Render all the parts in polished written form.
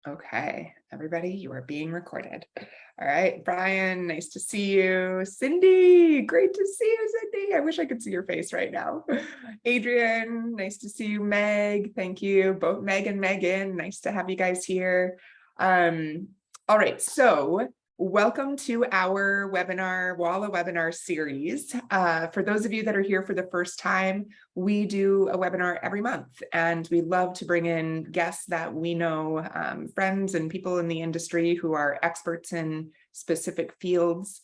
Okay, everybody, you are being recorded. All right, Brian, nice to see you. Cindy, great to see you, Cindy. I wish I could see your face right now. Adrian, nice to see you. Meg, thank you. Both Meg and Megan, nice to have you guys here. All right, so welcome to our webinar, Walla webinar series. For those of you that are here for the first time, we do a webinar every month, and we love to bring in guests that we know, friends and people in the industry who are experts in specific fields.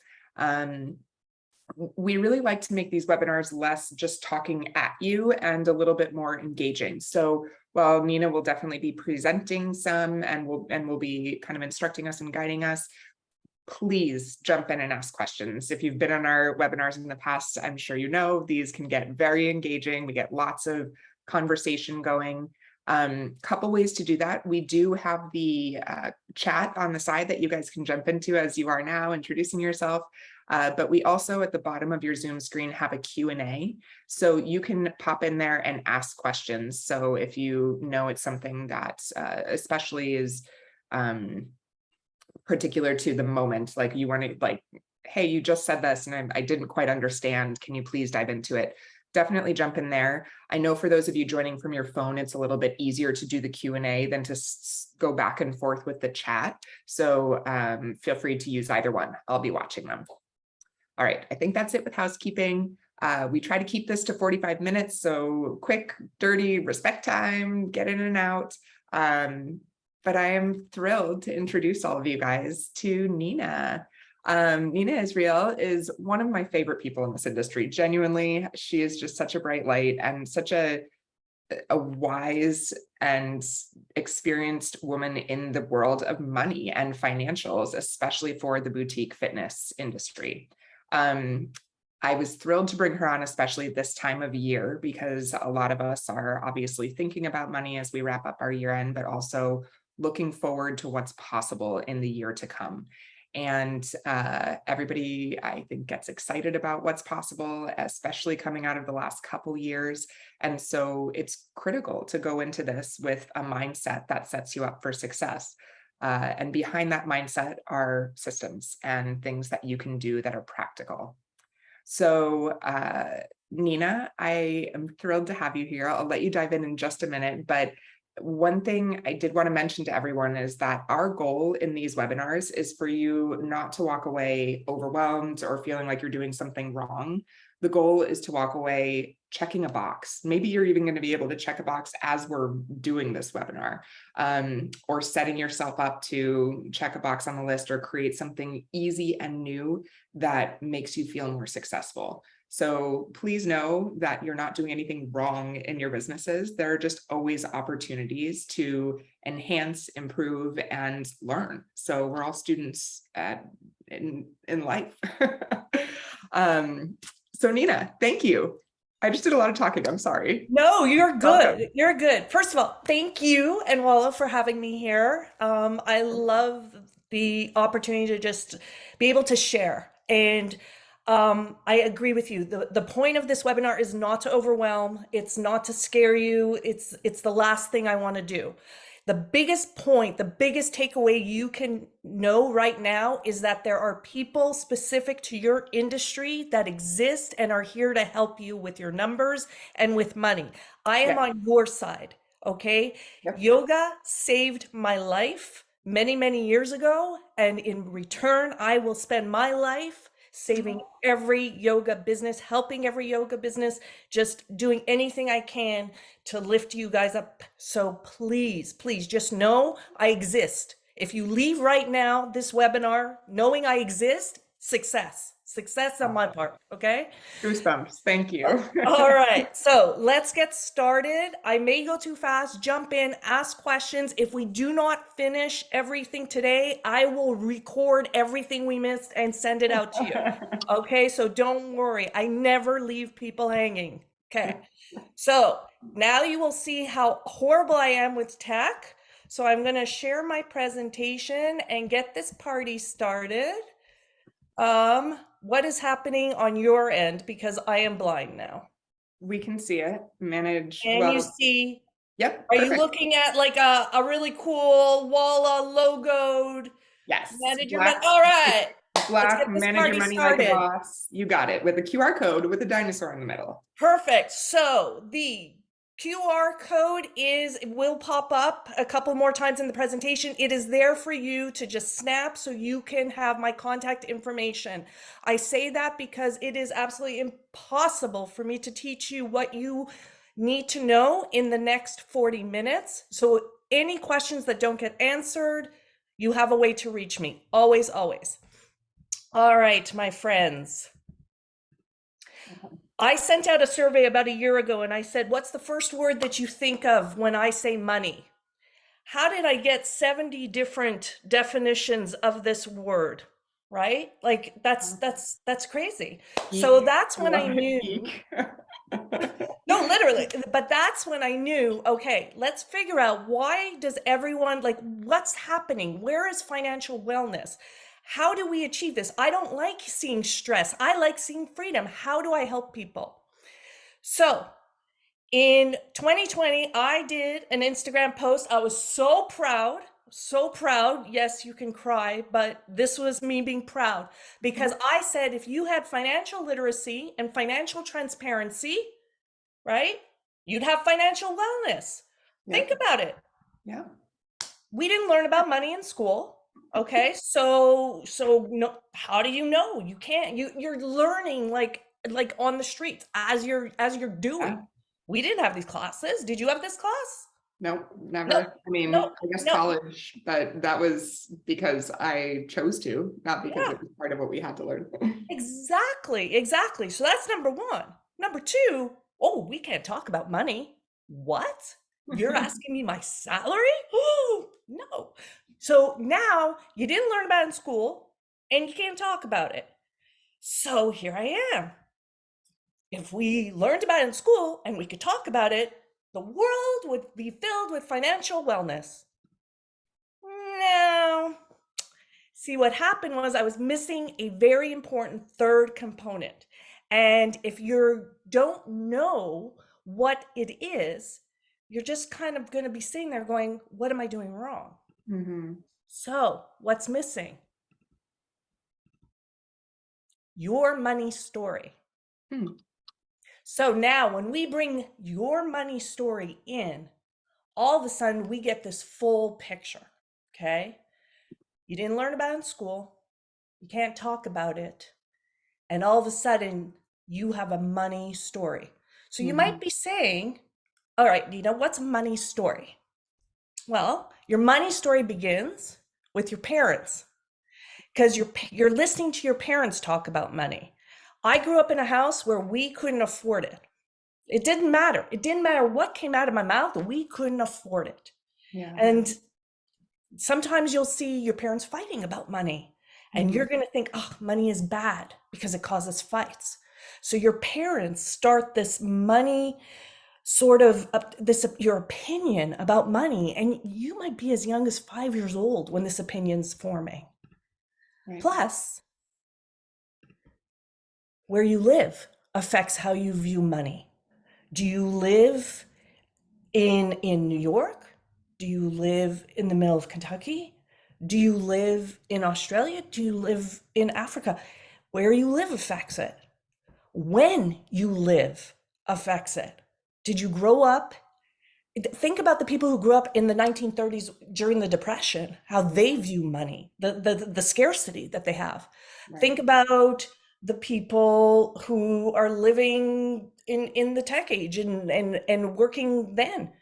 We really like to make these webinars less just talking at you and a little bit more engaging. So while Nina will definitely be presenting some and will be kind of instructing us and guiding us, please jump in and ask questions. If you've been on our webinars in the past, I'm sure you know these can get very engaging. We get lots of conversation going. Couple ways to do that. We do have the chat on the side that you guys can jump into as you are now, introducing yourself. But we also at the bottom of your Zoom screen have a Q&A. So you can pop in there and ask questions. So if you know it's something that especially is particular to the moment, like you want to like, hey, you just said this and I didn't quite understand. Can you please dive into it? Definitely jump in there. I know for those of you joining from your phone, it's a little bit easier to do the Q&A than to go back and forth with the chat. So feel free to use either one. I'll be watching them. All right, I think that's it with housekeeping. We try to keep this to 45 minutes. So quick, dirty, respect time, get in and out. But I am thrilled to introduce all of you guys to Nina. Nina Israel is one of my favorite people in this industry. Genuinely, she is just such a bright light and such a wise and experienced woman in the world of money and financials, especially for the boutique fitness industry. I was thrilled to bring her on, especially this time of year, because a lot of us are obviously thinking about money as we wrap up our year end, but also looking forward to what's possible in the year to come. And everybody, I think, gets excited about what's possible, especially coming out of the last couple years. And so it's critical to go into this with a mindset that sets you up for success. And behind that mindset are systems and things that you can do that are practical. So Nina, I am thrilled to have you here. I'll let you dive in just a minute, but one thing I did want to mention to everyone is that our goal in these webinars is for you not to walk away overwhelmed or feeling like you're doing something wrong. The goal is to walk away checking a box. Maybe you're even going to be able to check a box as we're doing this webinar, or setting yourself up to check a box on the list or create something easy and new that makes you feel more successful. So please know that you're not doing anything wrong in your businesses. There are just always opportunities to enhance, improve, and learn. So we're all students in life. So Nina, thank you. I just did a lot of talking. I'm sorry. No, you're Welcome. good. You're good. First of all, thank you and Walla for having me here. I love the opportunity to just be able to share. And I agree with you. The point of this webinar is not to overwhelm. It's not to scare you. It's the last thing I want to do. The biggest point, the biggest takeaway you can know right now is that there are people specific to your industry that exist and are here to help you with your numbers and with money. I am on your side, okay? Yep. Yoga saved my life many, many years ago, and in return, I will spend my life saving every yoga business, helping every yoga business, just doing anything I can to lift you guys up. So please, please just know I exist. If you leave right now this webinar knowing I exist, success on my part, okay? Goosebumps. Thank you. All right, so let's get started. I may go too fast. Jump in, ask questions. If we do not finish everything today, I will record everything we missed and send it out to you. Okay, so don't worry. I never leave people hanging. Okay, so now you will see how horrible I am with tech. So I'm going to share my presentation and get this party started. What is happening on your end? Because I am blind now. We can see it. Manage. Can you Well, see Yep, Are you perfect. looking at like a really cool Walla logoed Yes, manage your money? All right, let's get this manage your party money like a started. boss. You got it, with a QR code with a dinosaur in the middle. Perfect. So the QR code will pop up a couple more times in the presentation. It is there for you to just snap so you can have my contact information. I say that because it is absolutely impossible for me to teach you what you need to know in the next 40 minutes. So any questions that don't get answered, you have a way to reach me. Always, always. All right, my friends. I sent out a survey about a year ago and I said, what's the first word that you think of when I say money? How did I get 70 different definitions of this word? Right? Like that's crazy. So Geek. that's I when I love it, knew, geek. no, literally, but that's when I knew, okay, let's figure out why does everyone, like, what's happening? Where is financial wellness? How do we achieve this? I don't like seeing stress. I like seeing freedom. How do I help people? So in 2020, I did an Instagram post. I was so proud, so proud. Yes, you can cry, but this was me being proud because I said if you had financial literacy and financial transparency, right, you'd have financial wellness. Think Yep. about it. Yeah. We didn't learn about money in school. Okay, so no, how do you know? You can't. You're learning like on the streets as you're doing. Yeah. We didn't have these classes. Did you have this class? Nope, No, never. I mean, no, I guess no. college, but that was because I chose to, not because Yeah, it was part of what we had to learn. exactly, exactly. So that's number one. Number two, oh, we can't talk about money. What? You're asking me my salary? Oh, no. So now you didn't learn about it in school and you can't talk about it. So here I am. If we learned about it in school and we could talk about it, the world would be filled with financial wellness. No. See, what happened was I was missing a very important third component. And if you don't know what it is, you're just kind of going to be sitting there going, what am I doing wrong? Mhm. So, what's missing? Your money story. Hmm. So now when we bring your money story in, all of a sudden we get this full picture. Okay. You didn't learn about it in school. You can't talk about it. And all of a sudden you have a money story. So you might Mhm. be saying, all right, Nina, what's a money story? Well, your money story begins with your parents because you're listening to your parents talk about money. I grew up in a house where we couldn't afford it. It didn't matter. It didn't matter what came out of my mouth. We couldn't afford it. Yeah. And sometimes you'll see your parents fighting about money and you're Mhm. going to think, oh, money is bad because it causes fights. So your parents start this money sort of this your opinion about money, and you might be as young as 5 years old when this opinion's forming. Right. Plus, where you live affects how you view money. Do you live in New York? Do you live in the middle of Kentucky? Do you live in Australia? Do you live in Africa? Where you live affects it. When you live affects it. Did you grow up? Think about the people who grew up in the 1930s during the Depression, how they view money, the scarcity that they have. Right. Think about the people who are living in the tech age and working then,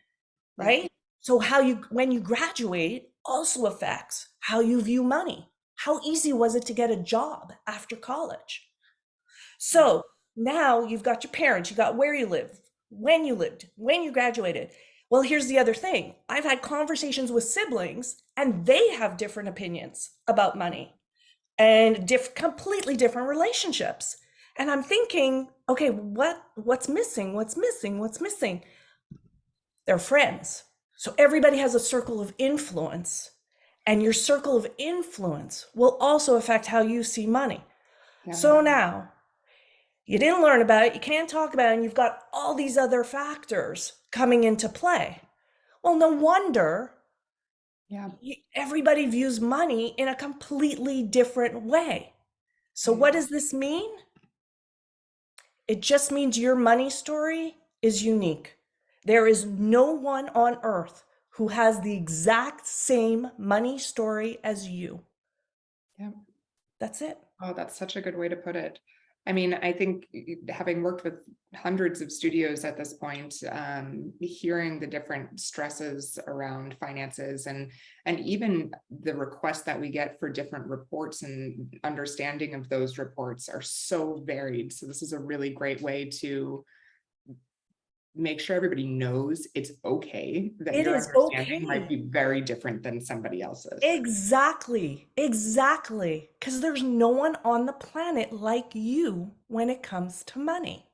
Yeah. right? So how you when you graduate also affects how you view money. How easy was it to get a job after college? Right. So now you've got your parents, you got where you lived, when you graduated. Well, here's the other thing. I've had conversations with siblings and they have different opinions about money and completely different relationships. And I'm thinking, okay, what's missing? What's missing? What's missing? They're friends. So everybody has a circle of influence, and your circle of influence will also affect how you see money. Yeah. So now you didn't learn about it, you can't talk about it, and you've got all these other factors coming into play. Well, no wonder Yeah. everybody views money in a completely different way. So Right. what does this mean? It just means your money story is unique. There is no one on earth who has the exact same money story as you. Yeah. That's it. Oh, that's such a good way to put it. I mean, I think having worked with hundreds of studios at this point, hearing the different stresses around finances and even the requests that we get for different reports and understanding of those reports are so varied. So this is a really great way to make sure everybody knows it's okay that It your is understanding might okay. be very different than somebody else's. Exactly. Exactly. Because there's no one on the planet like you when it comes to money.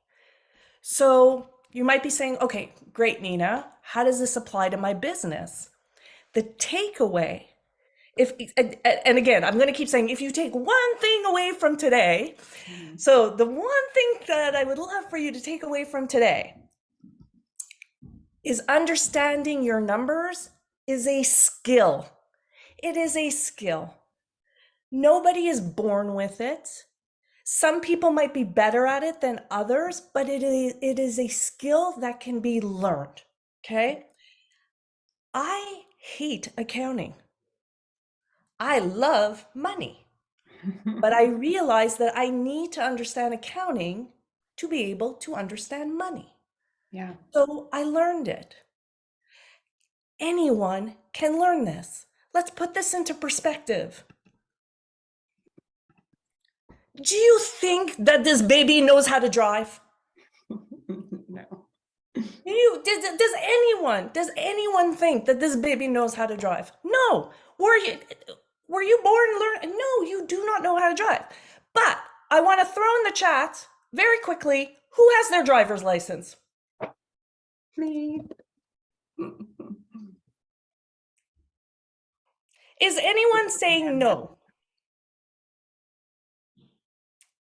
So you might be saying, okay, great, Nina. How does this apply to my business? The takeaway, if and again, I'm going to keep saying, if you take one thing away from today, Mhm. so the one thing that I would love for you to take away from today is understanding your numbers is a skill. It is a skill. Nobody is born with it. Some people might be better at it than others, but it is a skill that can be learned. Okay? I hate accounting. I love money, but I realize that I need to understand accounting to be able to understand money. Yeah. So I learned it. Anyone can learn this. Let's put this into perspective. Do you think that this baby knows how to drive? No. Does anyone think that this baby knows how to drive? No. Were you born learn? No, you do not know how to drive. But I want to throw in the chat very quickly, who has their driver's license? Me. Is anyone saying no?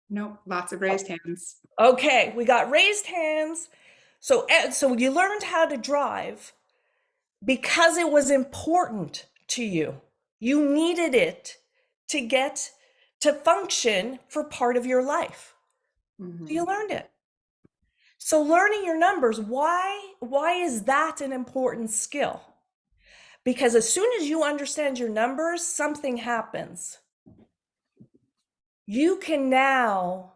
Nope, lots of raised hands. Okay, we got raised hands. So you learned how to drive because it was important to you. You needed it to get to function for part of your life. So you Mhm. learned it. So learning your numbers, why is that an important skill? Because as soon as you understand your numbers, something happens. You can now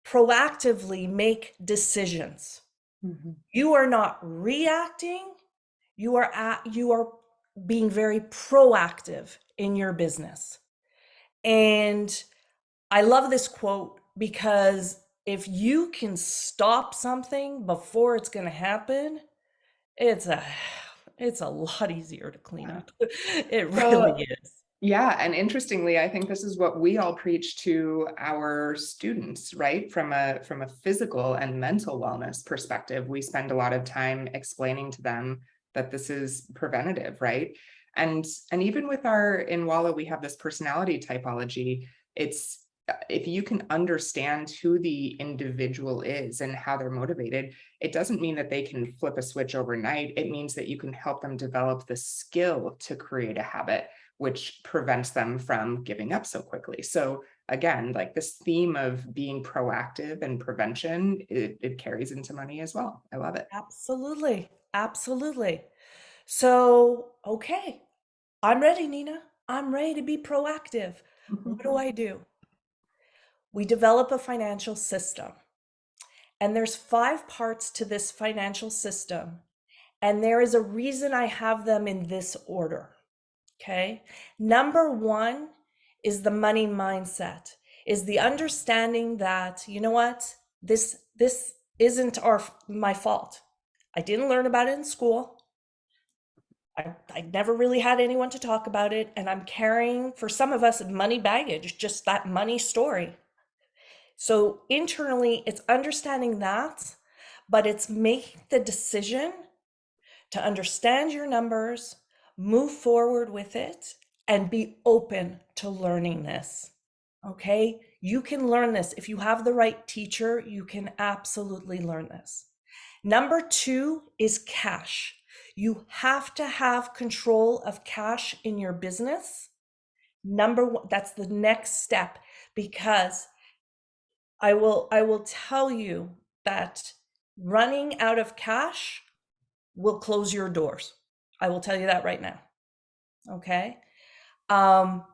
proactively make decisions. Mhm. You are not reacting, you are being very proactive in your business. And I love this quote because if you can stop something before it's going to happen, it's a it's a lot easier to clean Yeah. up. It So, really is. yeah, and interestingly, I think this is what we all preach to our students, right? From a physical and mental wellness perspective, we spend a lot of time explaining to them that this is preventative, right? And even with our in Walla, we have this personality typology. It's if you can understand who the individual is and how they're motivated, it doesn't mean that they can flip a switch overnight. It means that you can help them develop the skill to create a habit which prevents them from giving up so quickly. So again, like this theme of being proactive and prevention, it carries into money as well. I love it. Absolutely. Absolutely. So, okay, I'm ready, Nina. I'm ready to be proactive. What do I do? We develop a financial system, and there's 5 parts to this financial system, and there is a reason I have them in this order. Okay. Number one is the money mindset, is the understanding that, you know what, this isn't my fault. I didn't learn about it in school. I never really had anyone to talk about it. And I'm carrying, for some of us, money baggage, just that money story. So internally, it's understanding that, but it's making the decision to understand your numbers, move forward with it, and be open to learning this. Okay? You can learn this. If you have the right teacher, you can absolutely learn this. Number 2 is cash. You have to have control of cash in your business. Number one, that's the next step, because I will tell you that running out of cash will close your doors. I will tell you that right now. Okay. Um,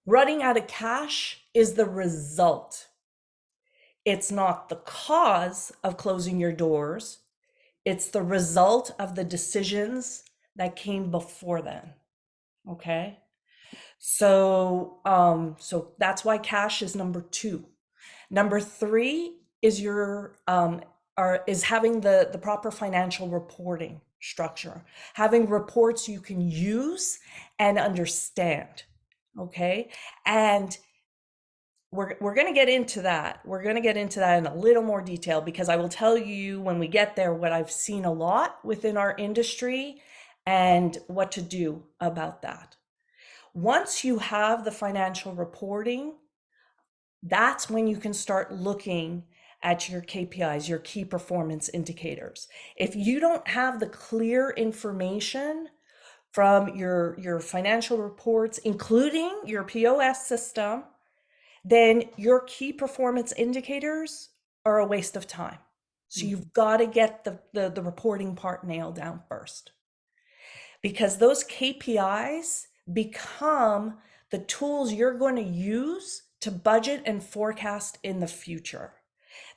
Running out of cash is the result. It's not the cause of closing your doors. It's the result of the decisions that came before then. Okay. So that's why cash is number two. Number three is is having the proper financial reporting structure, having reports you can use and understand. Okay. And we're going to get into that. We're going to get into that in a little more detail, because I will tell you when we get there what I've seen a lot within our industry and what to do about that. Once you have the financial reporting, that's when you can start looking at your KPIs, your key performance indicators. If you don't have the clear information from your financial reports, including your POS system, then your key performance indicators are a waste of time. So you've got to get the reporting part nailed down first, because those KPIs become the tools you're going to use to budget and forecast in the future.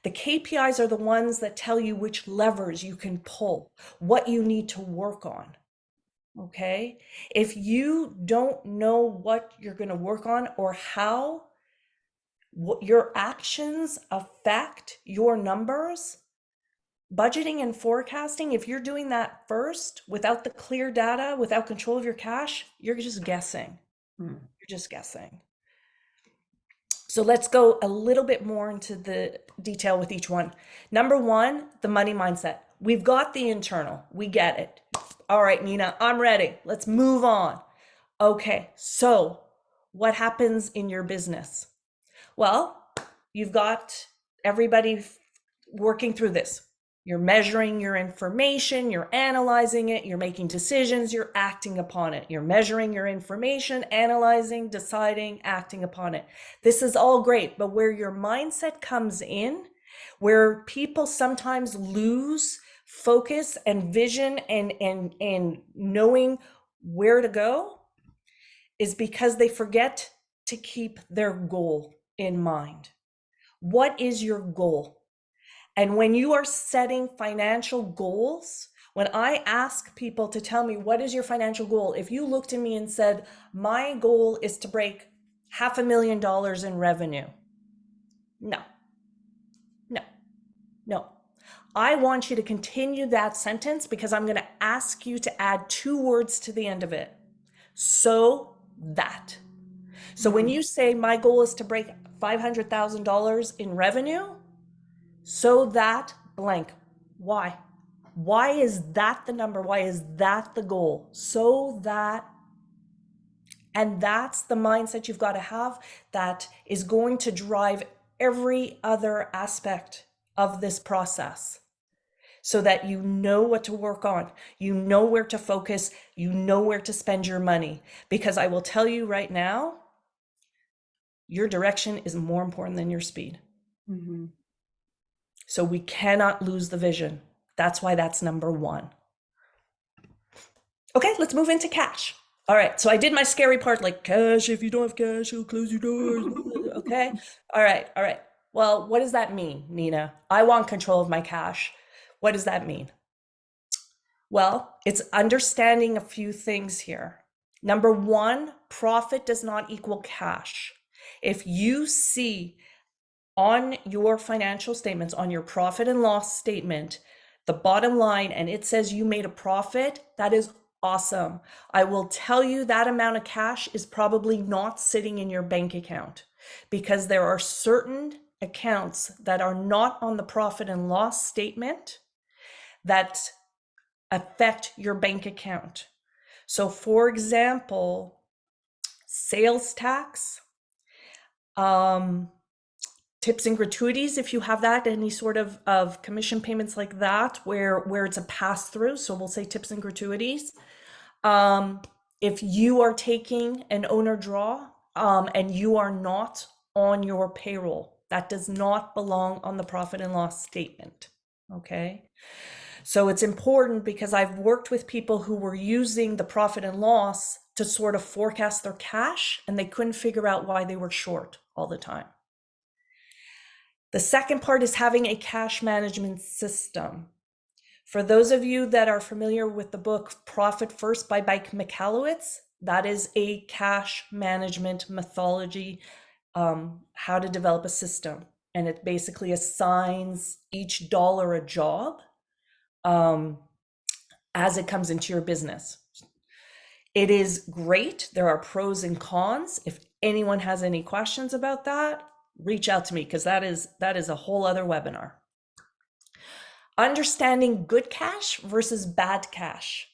The KPIs are the ones that tell you which levers you can pull, what you need to work on. Okay? If you don't know what you're going to work on or how what your actions affect your numbers, budgeting and forecasting, if you're doing that first without the clear data, without control of your cash, you're just guessing. You're just guessing. So let's go a little bit more into the detail with each one. Number one, the money mindset. We've got the internal. We get it. All right, Nina, I'm ready. Let's move on. Okay, so what happens in your business? Well, you've got everybody working through this. You're measuring your information, you're analyzing it, you're making decisions, you're acting upon it. You're measuring your information, analyzing, deciding, acting upon it. This is all great, but where your mindset comes in, where people sometimes lose focus and vision and knowing where to go, is because they forget to keep their goal in mind. What is your goal? And when you are setting financial goals, when I ask people to tell me, what is your financial goal? If you looked at me and said, my goal is to break $500,000 in revenue. No, no, no. I want you to continue that sentence, because I'm going to ask you to add 2 words to the end of it. So that. So when you say my goal is to break $500,000 in revenue, so that blank. Why? Why is that the number? Why is that the goal? So that, and that's the mindset you've got to have, that is going to drive every other aspect of this process, so that you know what to work on, you know where to focus, you know where to spend your money. Because I will tell you right now, your direction is more important than your speed. So we cannot lose the vision. That's why that's number one. Okay, let's move into cash. All right, so I did my scary part, like cash, if you don't have cash, it'll close your doors. Okay, all right. Well, what does that mean, Nina? I want control of my cash. What does that mean? Well, it's understanding a few things here. Number one, profit does not equal cash. If you see on your financial statements, on your profit and loss statement, the bottom line, and it says you made a profit, that is awesome. I will tell you that amount of cash is probably not sitting in your bank account, because there are certain accounts that are not on the profit and loss statement that affect your bank account. So for example, sales tax, tips and gratuities, if you have that, any sort of commission payments like that, where it's a pass through. So we'll say tips and gratuities. If you are taking an owner draw, and you are not on your payroll, that does not belong on the profit and loss statement. Okay. So it's important, because I've worked with people who were using the profit and loss to sort of forecast their cash, and they couldn't figure out why they were short all the time. The second part is having a cash management system. For those of you that are familiar with the book Profit First by Mike Michalowicz, that is a cash management methodology, how to develop a system. And it basically assigns each dollar a job as it comes into your business. It is great. There are pros and cons. If anyone has any questions about that, reach out to me, because that is a whole other webinar. Understanding good cash versus bad cash.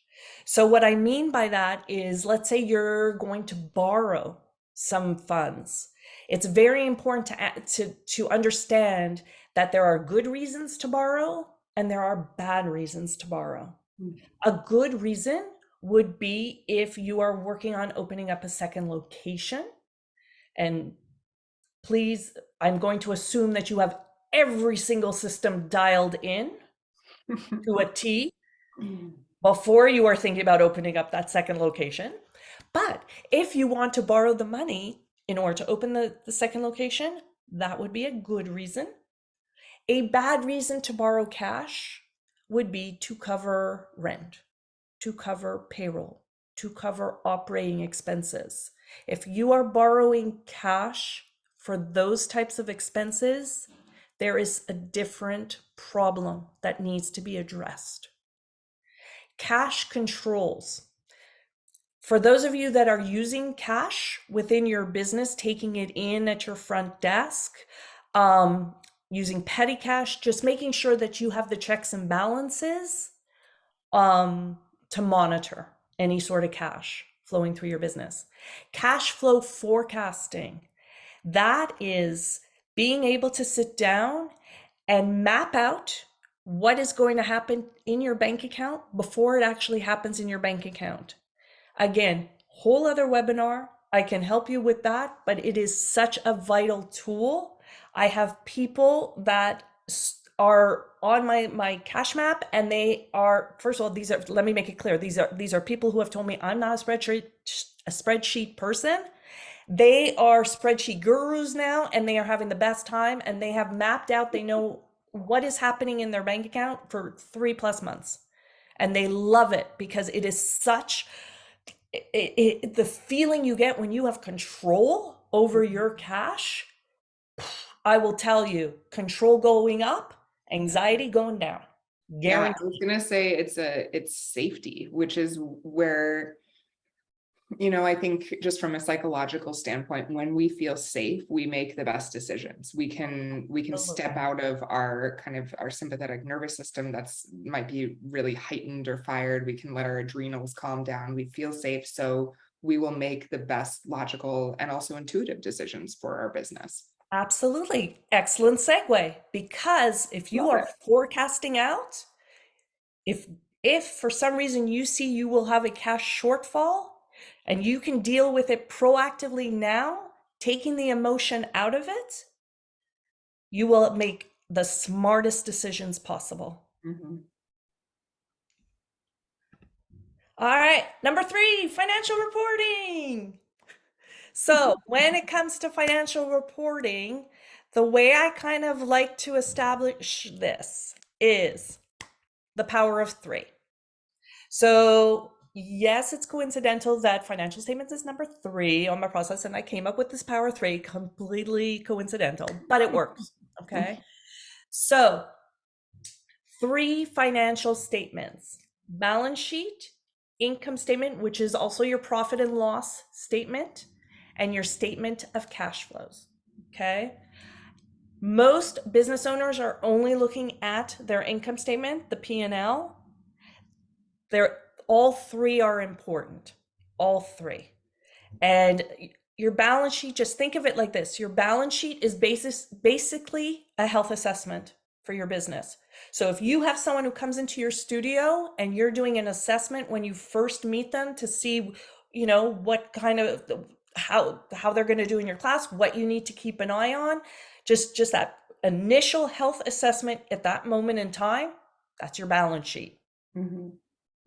So what I mean by that is, let's say you're going to borrow some funds. It's very important to understand that there are good reasons to borrow and there are bad reasons to borrow. A good reason would be if you are working on opening up a second location. And please, I'm going to assume that you have every single system dialed in to a T before you are thinking about opening up that second location. But if you want to borrow the money in order to open the second location, that would be a good reason. A bad reason to borrow cash would be to cover rent, to cover payroll, to cover operating expenses. If you are borrowing cash for those types of expenses, there is a different problem that needs to be addressed. Cash controls. For those of you that are using cash within your business, taking it in at your front desk, using petty cash, just making sure that you have the checks and balances to monitor any sort of cash flowing through your business. Cash flow forecasting. That is being able to sit down and map out what is going to happen in your bank account before it actually happens in your bank account. Again, whole other webinar. I can help you with that, but it is such a vital tool. I have people that are on my cash map, and they are, first of all, let me make it clear, these are people who have told me I'm not a spreadsheet person. They are spreadsheet gurus now, and they are having the best time, and they have mapped out, they know what is happening in their bank account for 3+ months. And they love it, because it is such, the feeling you get when you have control over your cash, I will tell you, control going up, anxiety going down. Yeah, I was gonna say it's safety, which is where, I think just from a psychological standpoint, when we feel safe, we make the best decisions. We can step out of our sympathetic nervous system that's might be really heightened or fired. We can let our adrenals calm down. We feel safe, so we will make the best logical and also intuitive decisions for our business. Absolutely. Excellent segue. Because if you are forecasting out, if for some reason you see you will have a cash shortfall, and you can deal with it proactively now, taking the emotion out of it, you will make the smartest decisions possible. Mm-hmm. All right, number 3, financial reporting. So when it comes to financial reporting, the way I kind of like to establish this is the power of 3. So yes, it's coincidental that financial statements is number 3 on my process, and I came up with this power 3, completely coincidental, but it works. Okay. So 3 financial statements: balance sheet, income statement, which is also your profit and loss statement, and your statement of cash flows. Okay. Most business owners are only looking at their income statement, the P&L. All 3 are important, all 3. And your balance sheet, just think of it like this. Your balance sheet is basically a health assessment for your business. So if you have someone who comes into your studio and you're doing an assessment when you first meet them to see, what kind of, how they're going to do in your class, what you need to keep an eye on, just that initial health assessment at that moment in time, that's your balance sheet. Mhm.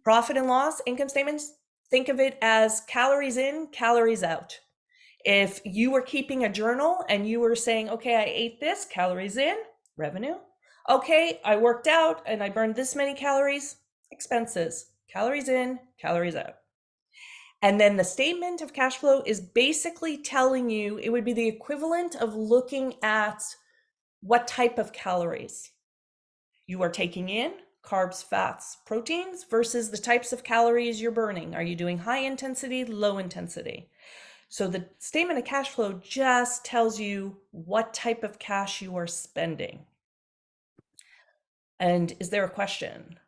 Profit and loss, income statements, think of it as calories in, calories out. If you were keeping a journal and you were saying, okay, I ate this, calories in, revenue. Okay, I worked out and I burned this many calories, expenses, calories in, calories out. And then the statement of cash flow is basically telling you, it would be the equivalent of looking at what type of calories you are taking in, carbs, fats, proteins, versus the types of calories you're burning. Are you doing high intensity, low intensity? So the statement of cash flow just tells you what type of cash you are spending. And is there a question?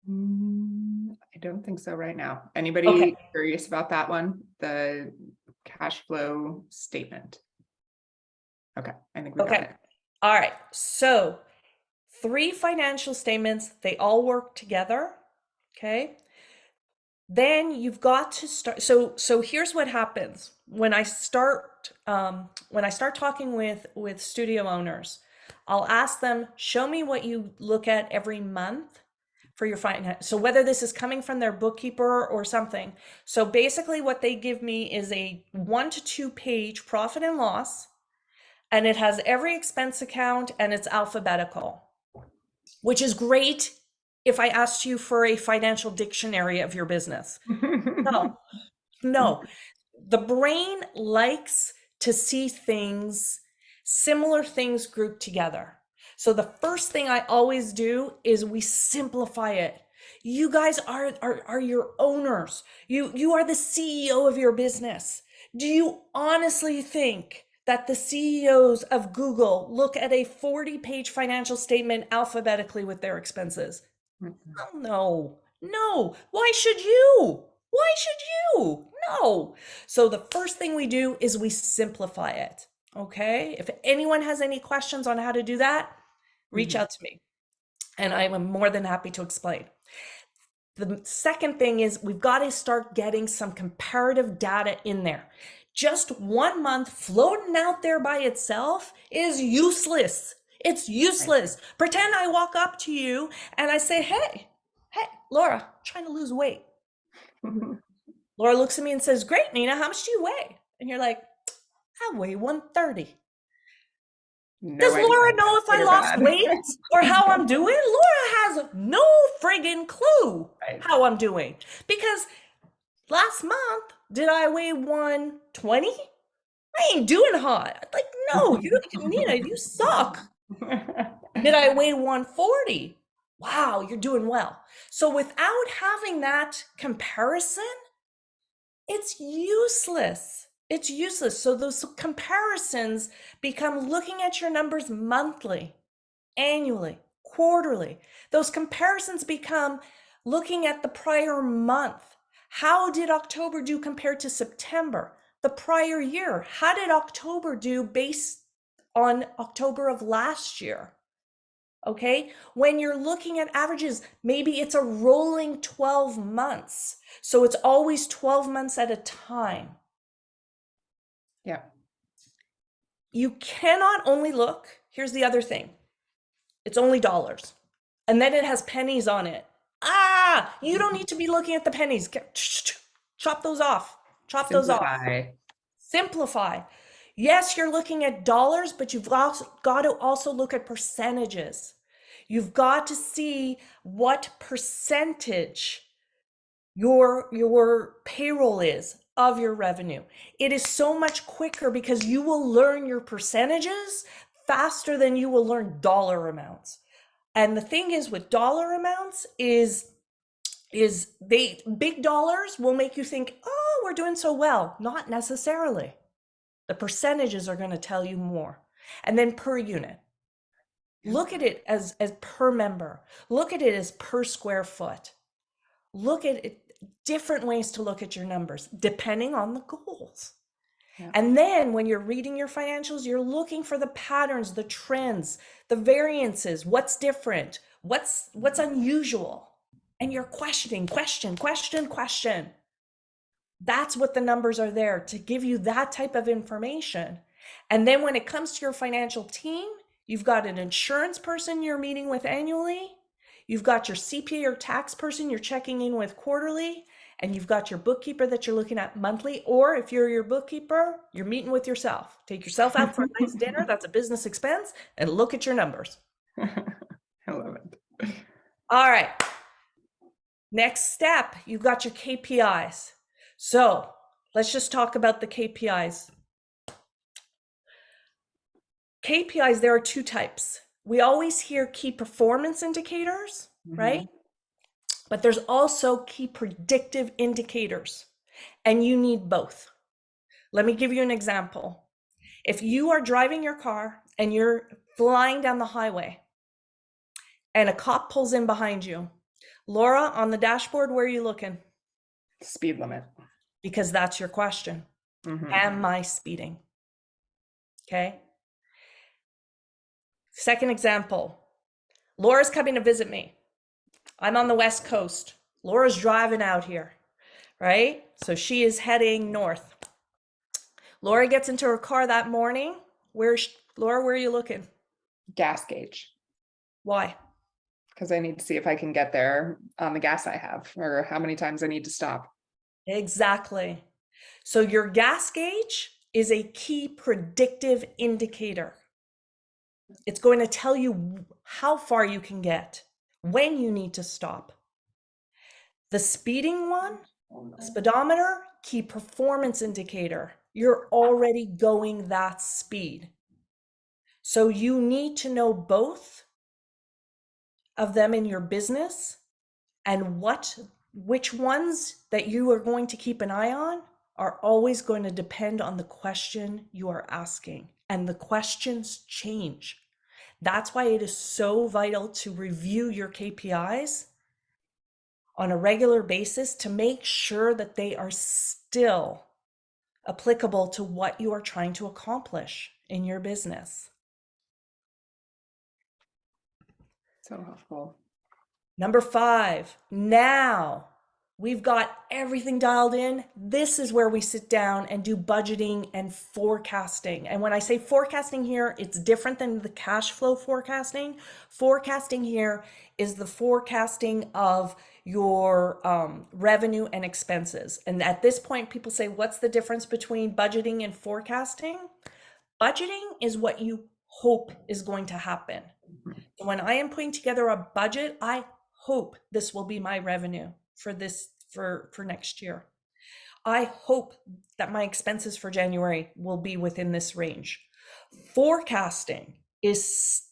I don't think so right now. Okay. Anybody curious about that one? The cash flow statement. Okay, I think we got Okay. it. All right. So 3 financial statements, they all work together. Okay. Then you've got to start. So here's what happens when I start talking with studio owners. I'll ask them, show me what you look at every month for your finance. So whether this is coming from their bookkeeper or something. So basically what they give me is a 1 to 2 page profit and loss, and it has every expense account and it's alphabetical, which is great if I asked you for a financial dictionary of your business. No, no. The brain likes to see things, similar things grouped together. So the first thing I always do is we simplify it. You guys are your owners. You are the CEO of your business. Do you honestly think that the CEOs of Google look at a 40-page financial statement alphabetically with their expenses? Oh, no, no. Why should you? Why should you? No. So the first thing we do is we simplify it. Okay. If anyone has any questions on how to do that, reach out to me and I am more than happy to explain. The second thing is we've got to start getting some comparative data in there. Just 1 month floating out there by itself is useless. It's useless. Right. Pretend I walk up to you and I say, hey, Laura, I'm trying to lose weight. Laura looks at me and says, great, Nina, how much do you weigh? And you're like, I weigh 130. Does Laura know if I lost weight or how I'm doing? Laura has no friggin' clue how I'm doing. Because last month, did I weigh 120? I ain't doing hot. Like, no, Nina, you suck. Did I weigh 140? Wow, you're doing well. So without having that comparison, it's useless. It's useless. So those comparisons become looking at your numbers monthly, annually, quarterly. Those comparisons become looking at the prior month. How did October do compared to September? The prior year. How did October do based on October of last year? Okay, when you're looking at averages, maybe it's a rolling 12 months. So it's always 12 months at a time. Yeah. You cannot only look, here's the other thing. It's only dollars. And then it has pennies on it. You don't need to be looking at the pennies. Chop those off. Chop those off. Simplify. Yes, you're looking at dollars, but you've also got to also look at percentages. You've got to see what percentage your payroll is of your revenue. It is so much quicker because you will learn your percentages faster than you will learn dollar amounts. And the thing is with dollar amounts is big dollars will make you think, oh, we're doing so well. Not necessarily. The percentages are going to tell you more. And then per unit. Look at it as per member. Look at it as per square foot. Look at it different ways to look at your numbers depending on the goals. Yeah. And then when you're reading your financials, you're looking for the patterns, the trends, the variances, what's different, what's unusual. And you're questioning, question. That's what the numbers are there to give you, that type of information. And then when it comes to your financial team, you've got an insurance person you're meeting with annually, you've got your CPA or tax person you're checking in with quarterly, and you've got your bookkeeper that you're looking at monthly. Or if you're your bookkeeper, you're meeting with yourself. Take yourself out for a nice dinner, that's a business expense, and look at your numbers. I love it. All right. Next step, you've got your KPIs. So let's just talk about the KPIs. KPIs, there are two types. We always hear key performance indicators, right? But there's also key predictive indicators, and you need both. Let me give you an example. If you are driving your car and you're flying down the highway and a cop pulls in behind you, Laura, on the dashboard, where are you looking? Speed limit. Because that's your question. Am I speeding? Okay. Second example, Laura's coming to visit me. I'm on the West Coast. Laura's driving out here, right? So she is heading north. Laura gets into her car that morning. Laura, where are you looking? Gas gauge. Why? Because I need to see if I can get there on the gas I have, or how many times I need to stop. Exactly. So your gas gauge is a key predictive indicator. It's going to tell you how far you can get, when you need to stop. The speeding one, speedometer, key performance indicator. You're already going that speed. So you need to know both of them in your business, and which ones that you are going to keep an eye on are always going to depend on the question you are asking. And the questions change. That's why it is so vital to review your KPIs on a regular basis to make sure that they are still applicable to what you are trying to accomplish in your business. So helpful. Number 5, now we've got everything dialed in. This is where we sit down and do budgeting and forecasting. And when I say forecasting here, it's different than the cash flow forecasting. Forecasting here is the forecasting of your revenue and expenses. And at this point, people say, what's the difference between budgeting and forecasting? Budgeting is what you hope is going to happen. So when I am putting together a budget, I hope this will be my revenue for next year. I hope that my expenses for January will be within this range. Forecasting is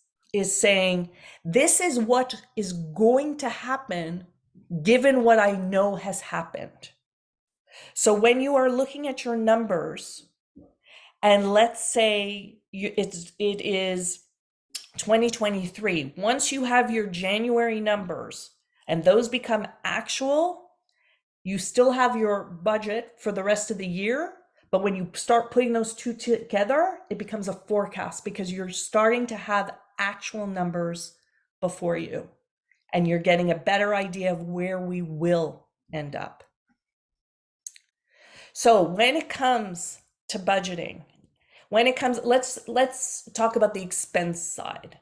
saying, this is what is going to happen given what I know has happened. So when you are looking at your numbers, and let's say it is 2023, once you have your January numbers and those become actual, you still have your budget for the rest of the year. But when you start putting those two together, it becomes a forecast because you're starting to have actual numbers before you and you're getting a better idea of where we will end up. So when it comes to budgeting, let's talk about the expense side.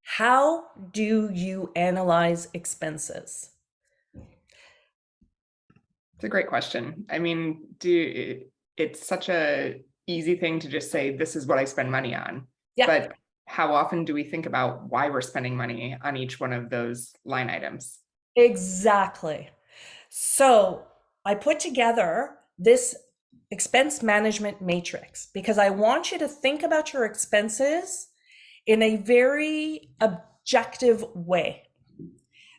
How do you analyze expenses? It's a great question. I mean, it's such a easy thing to just say, this is what I spend money on. Yeah. But how often do we think about why we're spending money on each one of those line items? Exactly. So I put together this expense management matrix because I want you to think about your expenses in a very objective way.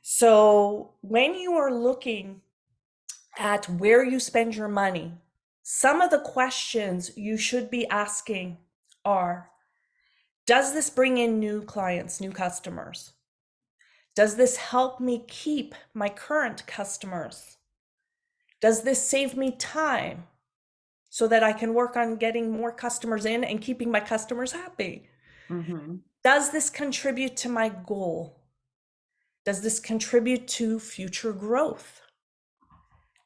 So when you are looking at where you spend your money, some of the questions you should be asking are, does this bring in new clients, new customers? Does this help me keep my current customers? Does this save me time so that I can work on getting more customers in and keeping my customers happy? Mm-hmm. Does this contribute to my goal? Does this contribute to future growth?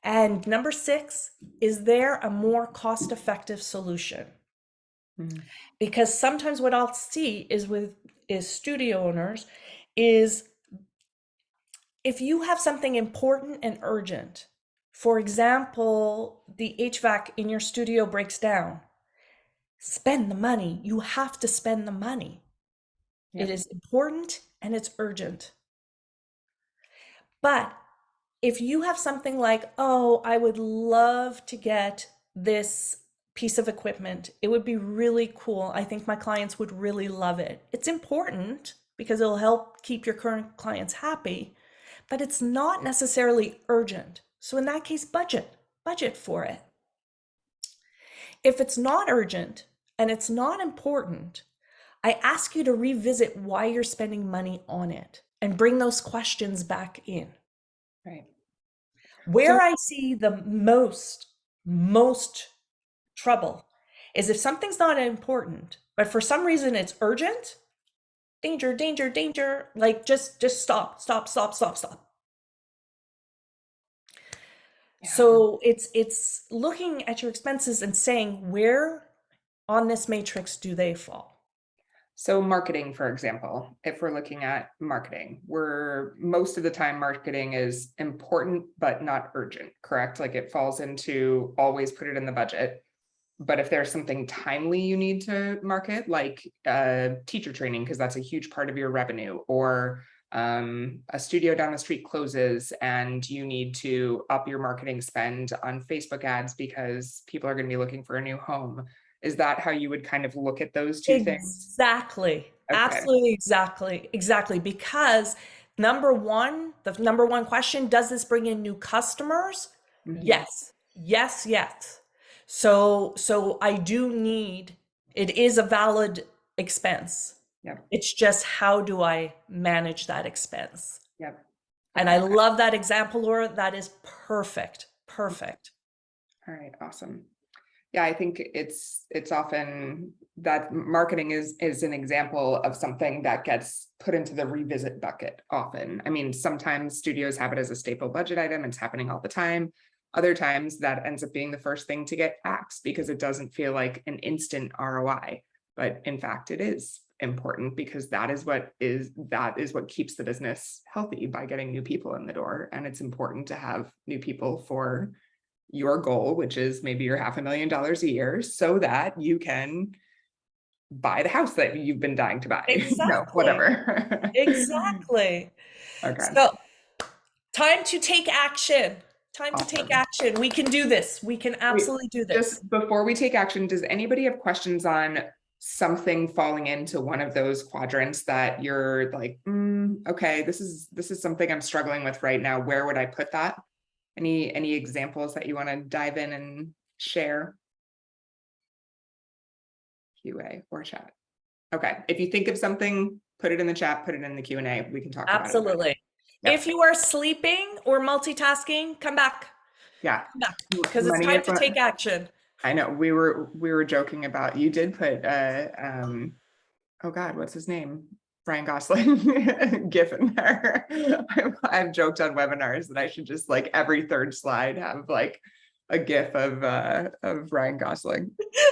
And number 6, is there a more cost-effective solution? Mm-hmm. Because sometimes what I'll see is studio owners is, if you have something important and urgent, for example, the HVAC in your studio breaks down, spend the money. You have to spend the money. It Yep. is important and it's urgent. But if you have something like, oh, I would love to get this piece of equipment, it would be really cool. I think my clients would really love it. It's important because it'll help keep your current clients happy, but it's not necessarily urgent. So in that case, budget for it. If it's not urgent and it's not important, I ask you to revisit why you're spending money on it and bring those questions back in. Right. Where So, I see the most trouble is if something's not important, but for some reason it's urgent, danger, danger, danger, like just stop, stop, stop, stop, stop. yeah. So it's looking at your expenses and saying, where on this matrix do they fall? So marketing, for example, if we're looking at marketing, we're most of the time marketing is important, but not urgent, correct? Like it falls into always put it in the budget. But if there's something timely you need to market, like teacher training, because that's a huge part of your revenue, or a studio down the street closes and you need to up your marketing spend on Facebook ads because people are going to be looking for a new home. Is that how you would kind of look at those two things? Exactly. Okay. Absolutely, exactly. Because the number one question, does this bring in new customers? Mhm. Yes. Yes, yes. So I do need, it is a valid expense. Yep. It's just, how do I manage that expense? Yep. And I Okay. love that example, Laura. That is perfect. Perfect. All right. Awesome. Yeah, I think it's often that marketing is an example of something that gets put into the revisit bucket often. I mean, sometimes studios have it as a staple budget item. It's happening all the time. Other times that ends up being the first thing to get axed because it doesn't feel like an instant ROI. But in fact, it is important because that is what keeps the business healthy, by getting new people in the door. And it's important to have new people for your goal, which is maybe your $500,000 a year, so that you can buy the house that you've been dying to buy, Exactly. whatever. Exactly. Okay, So time to take action. Time to take awesome. action. We can do this. We can Wait, absolutely do this. just before we take action, does anybody have questions on something falling into one of those quadrants that you're like, okay, this is something I'm struggling with right now. Where would I put that? Any examples that you want to dive in and share? QA or chat. Okay, if you think of something, put it in the chat, put it in the Q&A. We can talk about it. Absolutely. Yep. If you are sleeping or multitasking, come back. Yeah. Come back, because it's Money time is to take action. I know we were joking about, you did put oh God, what's his name? Ryan Gosling GIF in there. I've joked on webinars that I should just, like, every third slide have like a GIF of Ryan Gosling.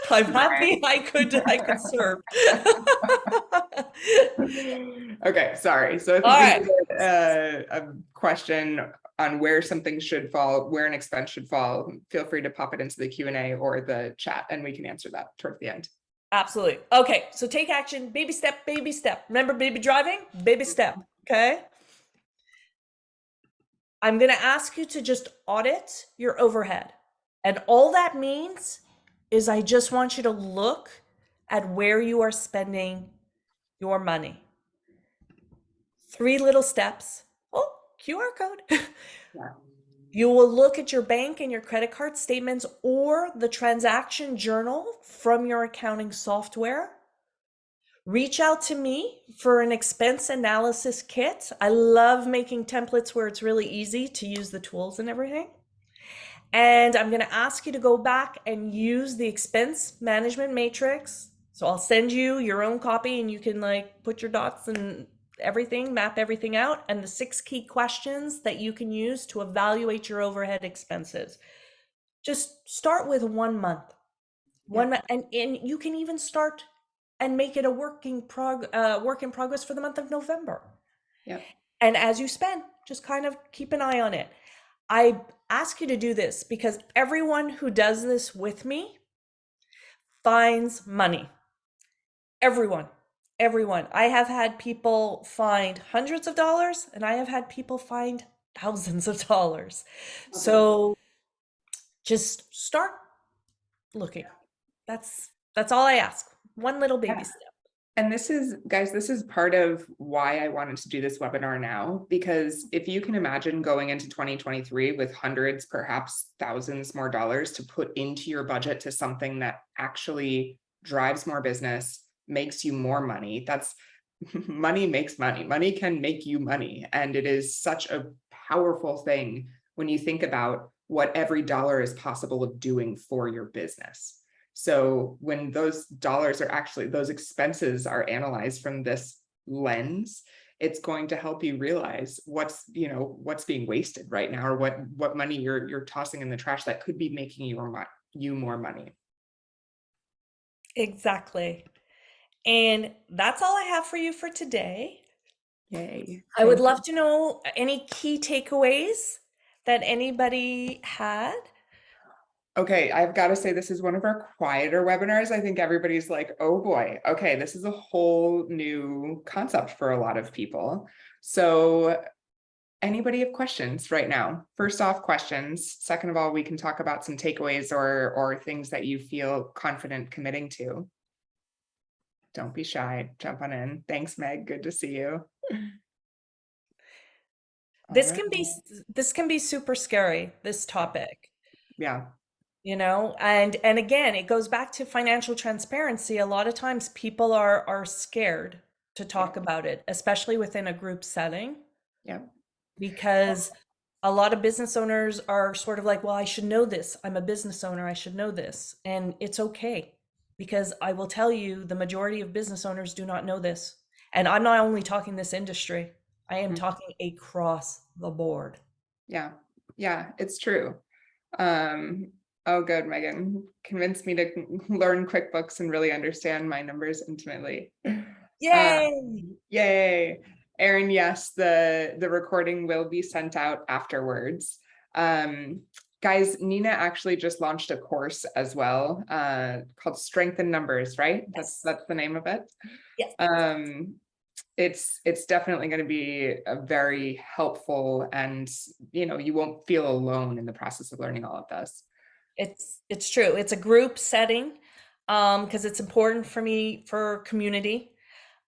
I'm Ryan. happy I could serve. Okay, sorry. So if you All think right. of a question on where something should fall, where an expense should fall, feel free to pop it into the Q&A or the chat, and we can answer that towards the end. Absolutely. Okay, so take action, baby step, baby step. Remember baby driving? Baby step, okay? I'm going to ask you to just audit your overhead. And all that means is I just want you to look at where you are spending your money. 3 little steps. Oh, QR code. Yeah. You will look at your bank and your credit card statements or the transaction journal from your accounting software. Reach out to me for an expense analysis kit. I love making templates where it's really easy to use the tools and everything. And I'm going to ask you to go back and use the expense management matrix. So I'll send you your own copy and you can like put your dots and everything, map everything out, and the 6 key questions that you can use to evaluate your overhead expenses. Just start with 1 month. Yeah. And you can even start and make it a work in progress for the month of November. Yeah. And as you spend, just kind of keep an eye on it. I ask you to do this because everyone who does this with me finds money. Everyone, everyone. I have had people find hundreds of dollars and I have had people find thousands of dollars. Love it. So just start looking. That's all I ask. One little baby Yeah. step. And this is, guys, this is part of why I wanted to do this webinar now, because if you can imagine going into 2023 with hundreds, perhaps thousands more dollars to put into your budget to something that actually drives more business, makes you more money, that's money makes money. Money can make you money. And it is such a powerful thing when you think about what every dollar is possible of doing for your business. So when those dollars are actually, those expenses are analyzed from this lens, it's going to help you realize what's being wasted right now, or what money you're tossing in the trash that could be making you more money. Exactly. And that's all I have for you for today. Yay. I would Thank you. love to know any key takeaways that anybody had. Okay, I've got to say this is one of our quieter webinars. I think everybody's like, oh boy, okay, this is a whole new concept for a lot of people. So anybody have questions right now? First off, questions. Second of all, we can talk about some takeaways or things that you feel confident committing to. Don't be shy, jump on in. Thanks, Meg, good to see you. All This right. can be this can be super scary, this topic. Yeah, And again, it goes back to financial transparency. A lot of times people are scared to yeah, talk about it, especially within a group setting, yeah, because a lot of business owners are sort of like, well, I should know this. I'm a business owner. I should know this. And it's okay, because I will tell you, the majority of business owners do not know this. And I'm not only talking this industry, I am mhm, talking across the board. yeah, yeah, it's true. Oh, good, Megan. Convinced me to learn QuickBooks and really understand my numbers intimately. Uh, Yay! Yay. Erin, yes, the recording will be sent out afterwards. Guys, Nina actually just launched a course as well, called Strength in Numbers, right? Yes. That's the name of it. Yes. Um, it's definitely going to be a very helpful, and you won't feel alone in the process of learning all of this. It's true. It's a group setting, because it's important for me for community.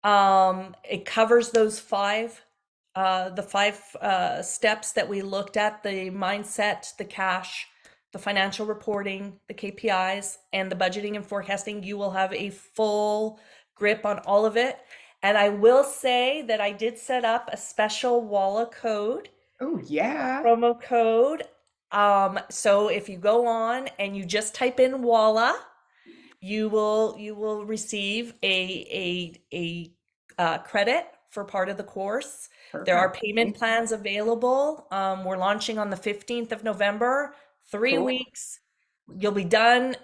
It covers those the five steps that we looked at: the mindset, the cash, the financial reporting, the KPIs, and the budgeting and forecasting. You will have a full grip on all of it. And I will say that I did set up a special Walla code, Oh yeah, promo code. So if you go on and you just type in Walla, you will receive a credit for part of the course. There are perfect. payment plans available. We're launching on the 15th of November, 3 Cool. weeks. You'll be done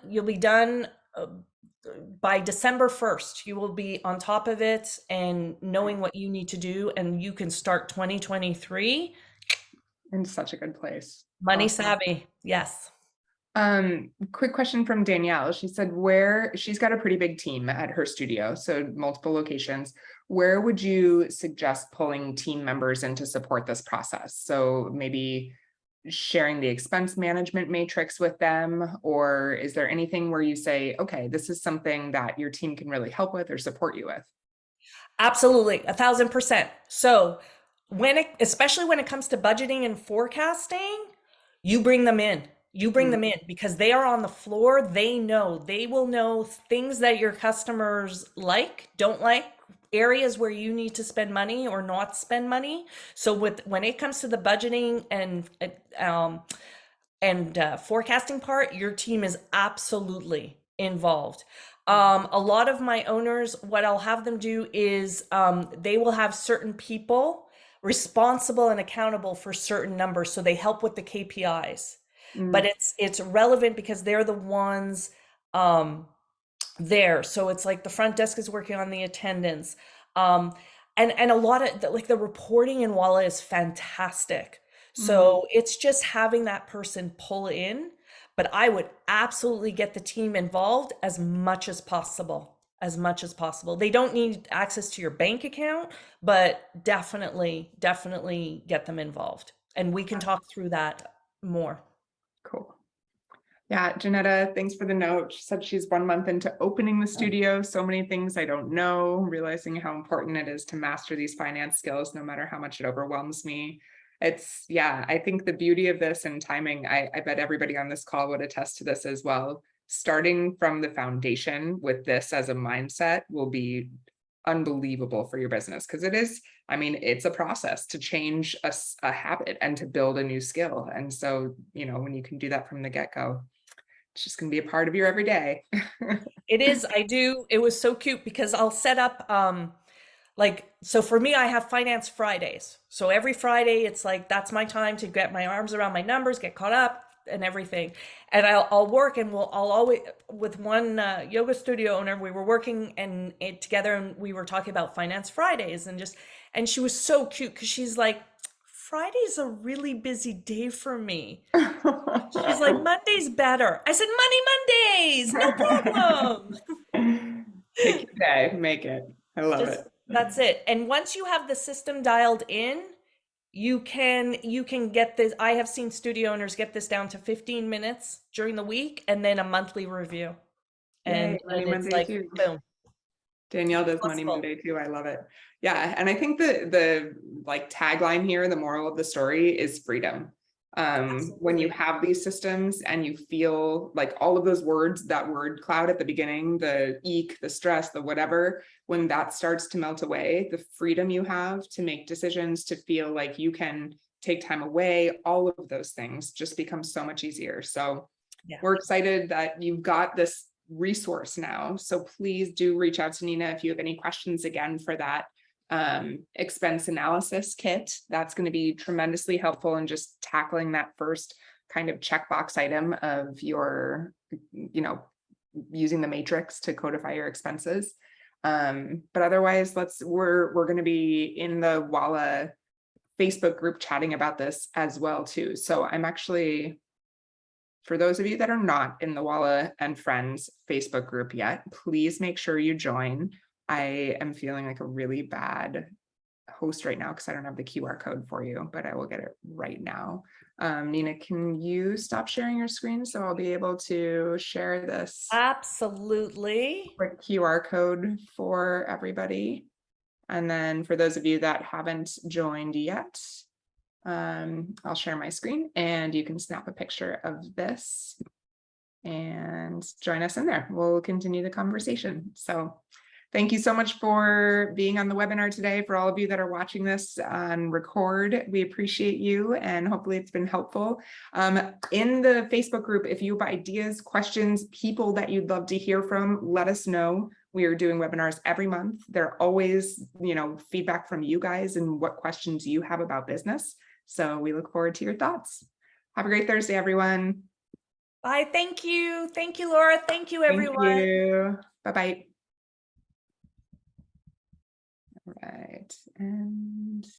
by December 1st. You will be on top of it and knowing what you need to do, and you can start 2023 In such a good place. money Awesome. savvy. Yes. Quick question from Danielle. She said where she's got a pretty big team at her studio, so multiple locations. Where would you suggest pulling team members in to support this process? So maybe sharing the expense management matrix with them, or is there anything where you say, okay, this is something that your team can really help with or support you with? Absolutely, 1,000%. So especially when it comes to budgeting and forecasting, you bring them in. You bring them in because they are on the floor. They will know things that your customers like, don't like, areas where you need to spend money or not spend money. So when it comes to the budgeting and forecasting part, your team is absolutely involved. A lot of my owners, what I'll have them do is they will have certain people responsible and accountable for certain numbers, so they help with the KPIs. But Mm, it's relevant because they're the ones um, there. So it's like the front desk is working on the attendance. Um, and a lot of like the reporting in Walla is fantastic. mm. So it's just having that person pull in, but I would absolutely get the team involved as much as possible, as much as possible. They don't need access to your bank account, but definitely get them involved. And we can talk through that more. Cool. Yeah, Janetta, thanks for the note. She said she's 1 month into opening the studio. So many things I don't know, realizing how important it is to master these finance skills, no matter how much it overwhelms me. It's, yeah, I think the beauty of this and timing, I bet everybody on this call would attest to this as well. Starting from the foundation with this as a mindset will be unbelievable for your business, because it is, I mean, it's a process to change a habit and to build a new skill. And so, you know, when you can do that from the get-go, it's just going to be a part of your everyday. It is, I do. It was so cute because I'll set up like, so for me, I have finance Fridays. So every Friday, it's like that's my time to get my arms around my numbers, get caught up and everything. And I'll work, and I'll always, with one yoga studio owner, we were working and it together, and we were talking about finance Fridays, and she was so cute because she's like, Friday's a really busy day for me. She's like, Monday's better. I said, Mondays, no problem. Pick your day, make it. I love Just it. that's it. And once you have the system dialed in, you can get this. I have seen studio owners get this down to 15 minutes during the week and then a monthly review. Yay, Money And it's Monday like too. boom, Danielle does Money possible. Monday too. I love it. Yeah, and I think the like tagline here, the moral of the story is freedom. When you Absolutely. have these systems and you feel like all of those words, that word cloud at the beginning, the eek, the stress, the whatever, when that starts to melt away, the freedom you have to make decisions, to feel like you can take time away, all of those things just become so much easier. So Yeah. we're excited that you've got this resource now. So please do reach out to Nina if you have any questions again for that expense analysis kit. That's going to be tremendously helpful in just tackling that first kind of checkbox item of your, you know, using the matrix to codify your expenses. But otherwise, we're going to be in the Walla Facebook group chatting about this as well too. So I'm actually, for those of you that are not in the Walla and Friends Facebook group yet, please make sure you join. I am feeling like a really bad host right now because I don't have the QR code for you, but I will get it right now. Nina, can you stop sharing your screen so I'll be able to share this Absolutely. quick QR code for everybody? And then for those of you that haven't joined yet, I'll share my screen and you can snap a picture of this and join us in there. We'll continue the conversation. So thank you so much for being on the webinar today. For all of you that are watching this on record, we appreciate you and hopefully it's been helpful. In the Facebook group, if you have ideas, questions, people that you'd love to hear from, let us know. We are doing webinars every month. They're always, you know, feedback from you guys and what questions you have about business. So we look forward to your thoughts. Have a great Thursday, everyone. Bye. Thank you. Thank you, Laura. Thank you, Thank everyone. you. Bye-bye. All right. And